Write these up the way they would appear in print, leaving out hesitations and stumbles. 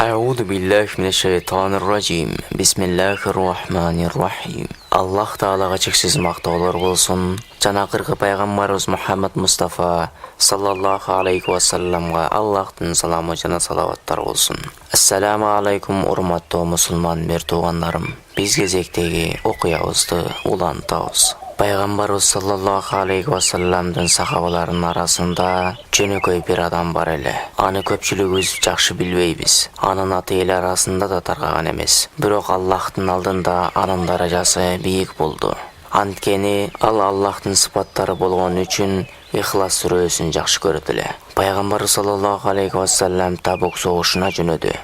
Аузу биллахи минаш шайтанир ражим. Бисмиллахир рахманир рахим. Аллах Таалага чексиз мактоолор болсун. Жана акыркы пайгамбарыбыз Мухаммад Мустафа саллаллаху алейхи ва салламга Аллахтын саламы жана салаваттар болсун. Ассаламу алейкум урматтуу мусулман туугандарым. Биз кезектеги окуябызды улантабыз. Пайгамбарыбыз саллаллаху алейхи ва салламдын сахабаларынын арасында жөнөкөй бир адам бар эле. Аны көпчүлүгүбүз жакшы билбейбиз. Анын аты эл арасында да таркаган эмес. Бирок Аллахтын алдында анын даражасы бийик болду. Анткени ал Аллахтын сыпаттары болгон үчүн Ихлас сүрөсүн жакшы көрөт эле. Пайгамбар саллаллаху алейхи ва саллам Табук согушуна жөнөдү.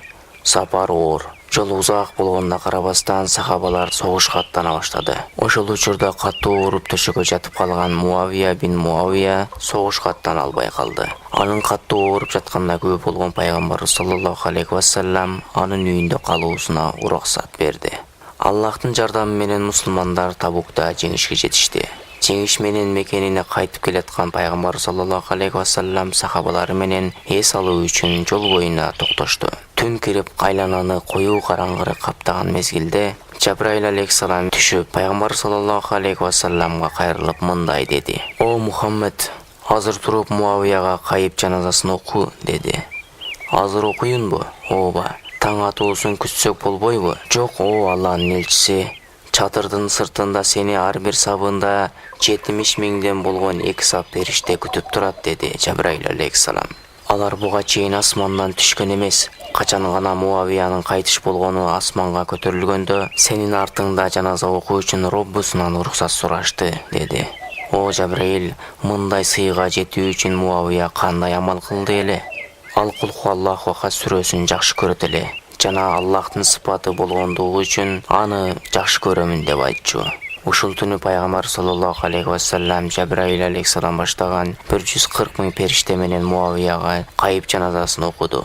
Сапар оор. Жол узак болгонуна карабастан сахабалар согушка аттана баштады. Ошол учурда катуу ооруп төшөгө жатып калган Муавия бин Муавия согушка аттана албай калды. Анын катуу ооруп жатканына күбө болгон пайгамбар саллаллаху алейхи ва саллам анын үйүндө калуусуна уруксат берди. Аллахтын жардамы менен мусулмандар Табукта жеңишке жетишти. Жеңиш менен мекенине кайтып келаткан пайгамбар саллаллаху алейхи ва саллам сахабалары менен эс алуу үчүн жол боюна токтошту. Түн кирип айлананы коюу караңгырык каптаган мезгилде Жабраил алейхиссалам түшүп пайгамбар саллаллаху алейхи ва салламга кайрылып мындай деди: "О Мухаммед, азыр туруп Муавияга кайып жаназасын оку" деди. "Азыр окуюнбу?" "Ооба." "Таң атуусун күтсөк болбойбу?" "Жок, о Алланын элчиси, чатырдын сыртында сени ар бир сабында 70 миңден болгон 2 сап периште күтүп турат" деди Жабраил алейхиссалам. Алар буга чейин асмандан түшкөн эмес. Качан гана Муавиянын кайтыш болгону асманга көтөрүлгөндө сенин артыңда жаназа окуу үчүн Роббусунан уруксат сурашты деди. "О Жабраил, мындай сыйга жетүү үчүн Муавия кандай амал кылды эле?" "Ал Кулху Аллаху ахад сүрөсүн жакшы көрөт эле. Жана Аллахтын сыпаты болгондугу үчүн аны жакшы көрөмүн" деп айтчу. Ушул түнү пайгамбар саллаллаху алейхи ва саллам Жабраил алейхиссалам баштаган 140 миң периште менен Муавияга кайып жаназасын окуду.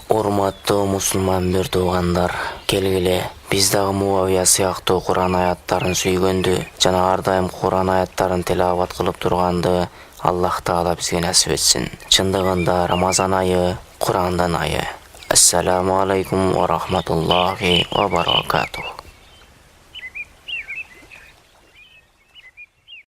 Урматтуу мусулман туугандар, келгиле биз дагы Муавия сыяктуу Куран аяттарын сүйгөндү жана ар дайым Куран аяттарын тилават кылып турганды Аллах Таала бизге насип этсин. Чындыгында Рамазан айы Курандын айы. Ассаламу алейкум ва рахматуллахи ва баракатух.